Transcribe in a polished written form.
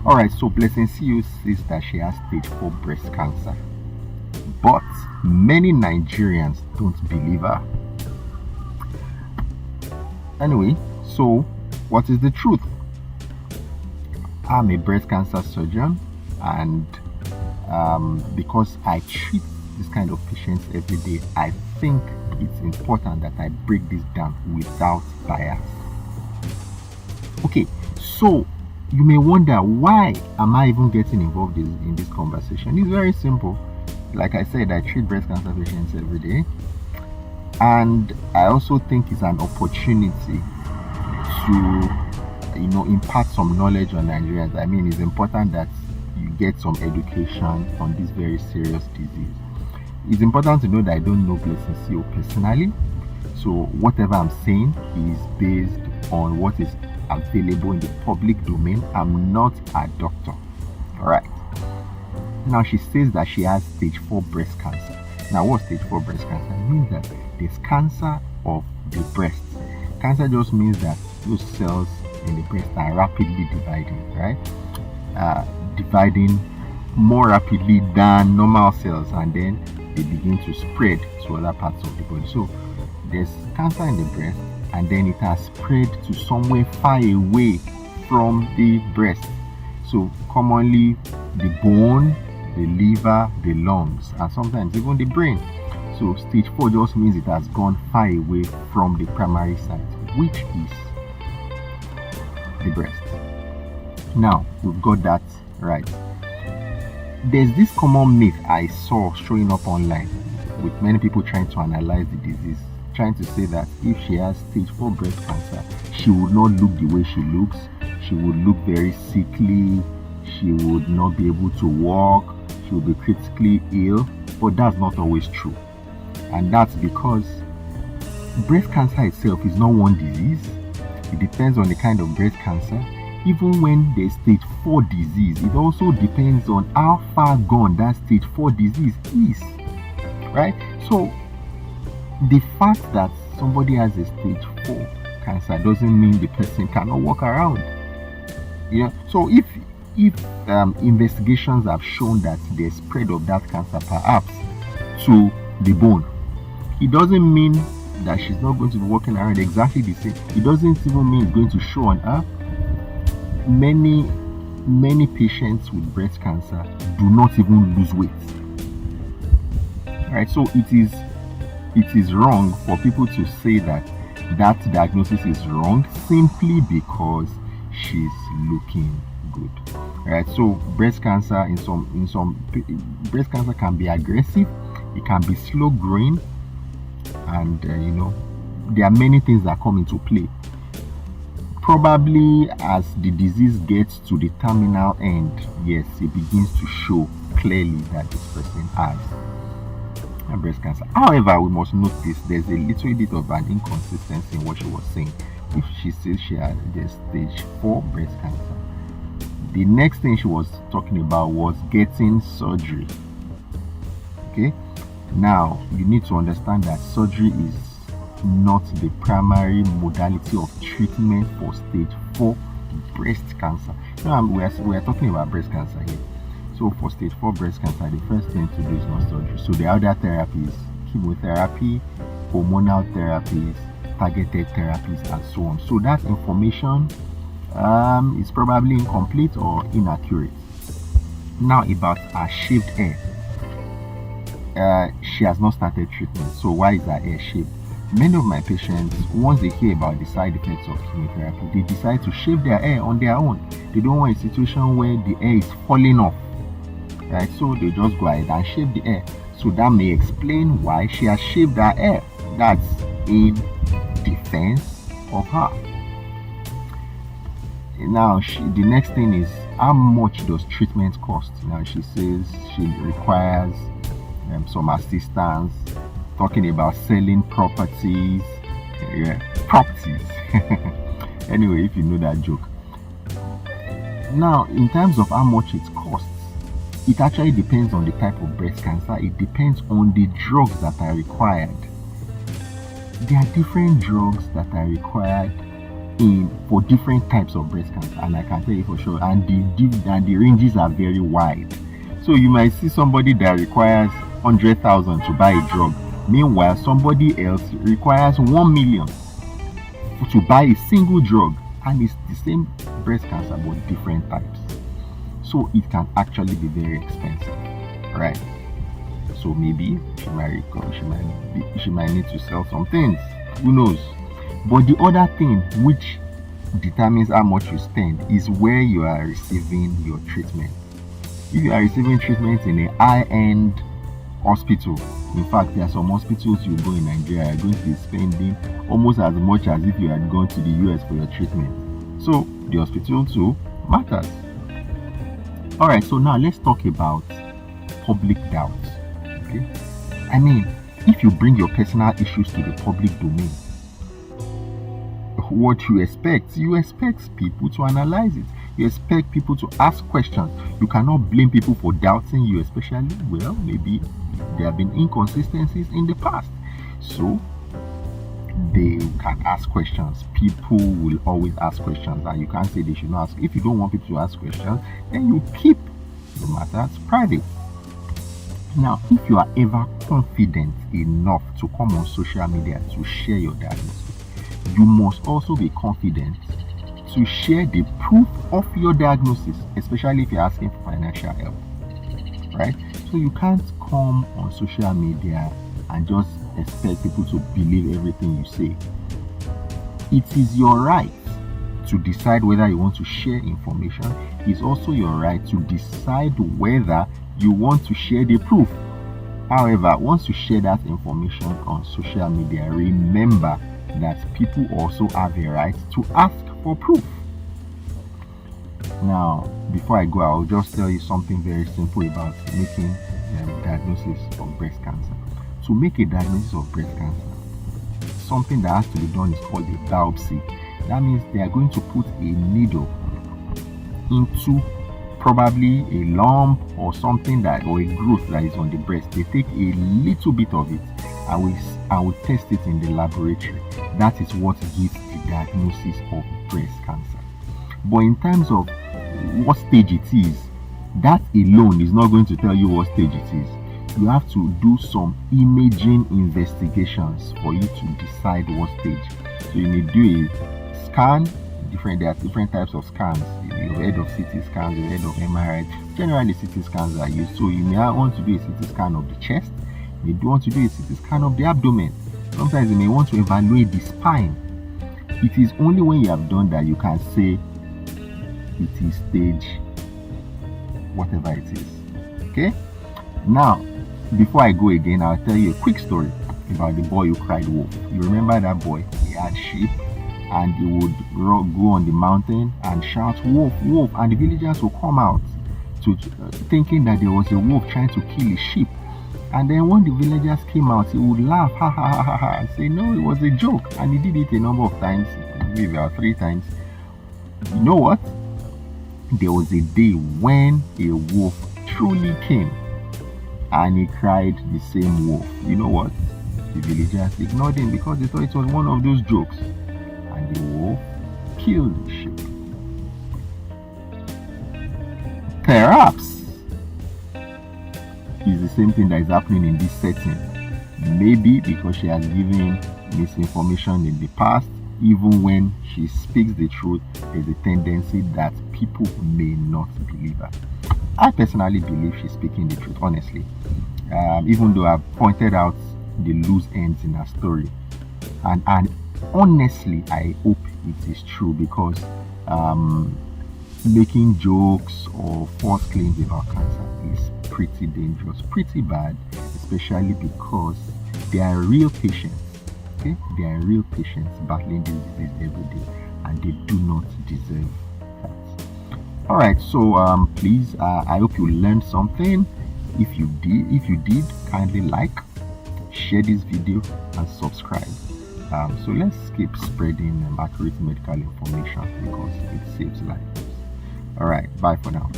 Alright, so BlessingCEO says that she has stage 4 breast cancer. But many Nigerians don't believe her. Anyway, so what is the truth? I'm a breast cancer surgeon, and because I treat this kind of patients every day, I think it's important that I break this down without bias. Okay, so you may wonder, why am I even getting involved in this conversation? It's very simple. Like I said, I treat breast cancer patients every day, and I also think it's an opportunity to impart some knowledge on Nigerians. I mean, it's important that you get some education on this very serious disease. It's important to know that I don't know BlessingCEO personally, so whatever I'm saying is based on what is available in the public domain. I'm not a doctor. All right. Now, she says that she has stage 4 breast cancer. Now, what stage 4 breast cancer? It means that there's cancer of the breast. Cancer just means that those cells in the breast are rapidly dividing, right? Dividing more rapidly than normal cells, and then they begin to spread to other parts of the body. So there's cancer in the breast, and then it has spread to somewhere far away from the breast. So commonly the bone, the liver, the lungs, and sometimes even the brain. So stage 4 just means it has gone far away from the primary site, which is the breast. Now we've got that right. There's this common myth I saw showing up online with many people trying to analyze the disease, trying to say that if she has stage 4 breast cancer, she would not look the way she looks. She would look very sickly. She would not be able to walk. She would be critically ill. But that's not always true. And that's because breast cancer itself is not one disease. It depends on the kind of breast cancer. Even when there's stage 4 disease, it also depends on how far gone that stage 4 disease is. Right? So the fact that somebody has a stage 4 cancer doesn't mean the person cannot walk around. So if investigations have shown that there's spread of that cancer perhaps to the bone, it doesn't mean that she's not going to be walking around exactly the same. It doesn't even mean it's going to show on her. Many patients with breast cancer do not even lose weight. Right? So it is wrong for people to say that diagnosis is wrong simply because she's looking good. Right? So breast cancer breast cancer can be aggressive, it can be slow growing, and there are many things that come into play. Probably as the disease gets to the terminal end, yes, it begins to show clearly that this person has breast cancer. However, we must note this: there's a little bit of an inconsistency in what she was saying. If she says she had stage 4 breast cancer, the next thing she was talking about was getting surgery. Okay, now you need to understand that surgery is not the primary modality of treatment for stage 4 breast cancer. Now we are talking about breast cancer here. So for stage 4 breast cancer, the first thing to do is not surgery. So the other therapies, chemotherapy, hormonal therapies, targeted therapies, and so on. So that information is probably incomplete or inaccurate. Now about her shaved hair. She has not started treatment. So why is her hair shaved? Many of my patients, once they hear about the side effects of chemotherapy, they decide to shave their hair on their own. They don't want a situation where the hair is falling off. Right? So they just go ahead and shave the hair. So that may explain why she has shaved her hair. That's in defense of her. Now, the next thing is, how much does treatment cost? Now, she says she requires some assistance, talking about selling properties. Properties. Anyway, if you know that joke. Now, in terms of how much it costs, it actually depends on the type of breast cancer. It depends on the drugs that are required. There are different drugs that are required for different types of breast cancer, and I can tell you for sure, and the ranges are very wide. So you might see somebody that requires 100,000 to buy a drug, meanwhile somebody else requires 1 million to buy a single drug, and it's the same breast cancer but different types. So it can actually be very expensive, right? So maybe she might need to sell some things. Who knows? But the other thing which determines how much you spend is where you are receiving your treatment. If you are receiving treatment in a high-end hospital, in fact, there are some hospitals you go in Nigeria, you're going to be spending almost as much as if you had gone to the US for your treatment. So the hospital too matters. Alright, so now let's talk about public doubts. Okay? I mean, if you bring your personal issues to the public domain, what you expect people to analyze it. You expect people to ask questions. You cannot blame people for doubting you, especially, well, maybe there have been inconsistencies in the past. So they can ask questions. People will always ask questions, and you can't say they should not ask. If you don't want people to ask questions, then you keep the matters private. Now, if you are ever confident enough to come on social media to share your diagnosis, you must also be confident to share the proof of your diagnosis, especially if you're asking for financial help, right? So you can't come on social media and just expect people to believe everything you say. It is your right to decide whether you want to share information. It's also your right to decide whether you want to share the proof. However, once you share that information on social media, remember that people also have a right to ask for proof. Now, before I go, I'll just tell you something very simple about making a diagnosis of breast cancer. To make a diagnosis of breast cancer, something that has to be done is called a biopsy. That means they are going to put a needle into probably a lump or something or a growth that is on the breast. They take a little bit of it and we test it in the laboratory. That is what gives the diagnosis of breast cancer. But in terms of what stage it is, that alone is not going to tell you what stage it is. You have to do some imaging investigations for you to decide what stage. So you may do a scan. There are different types of scans. You've heard of CT scans, you've heard of MRI. Generally, CT scans are used. So you may want to do a CT scan of the chest. You may want to do a CT scan of the abdomen. Sometimes you may want to evaluate the spine. It is only when you have done that you can say it is stage whatever it is. Okay? Now, before I go again, I'll tell you a quick story about the boy who cried wolf. You remember that boy? He had sheep, and he would go on the mountain and shout wolf, wolf, and the villagers would come out to thinking that there was a wolf trying to kill his sheep. And then when the villagers came out, he would laugh, ha ha ha ha ha, and say no, it was a joke. And he did it a number of times, maybe about 3 times. You know what? There was a day when a wolf truly came, and he cried the same wolf. You know what? The villagers ignored him because they thought it was one of those jokes. And the wolf killed the sheep. Perhaps it's the same thing that is happening in this setting. Maybe because she has given misinformation in the past, even when she speaks the truth, there's a tendency that people may not believe her. I personally believe she's speaking the truth, honestly. Even though I've pointed out the loose ends in her story. And honestly, I hope it is true, because making jokes or false claims about cancer is pretty dangerous, pretty bad, especially because there are real patients. Okay? There are real patients battling this disease every day, and they do not deserve that. Alright, so please, I hope you learned something. If you did, kindly like, share this video, and subscribe. So let's keep spreading accurate medical information, because it saves lives. Alright, bye for now.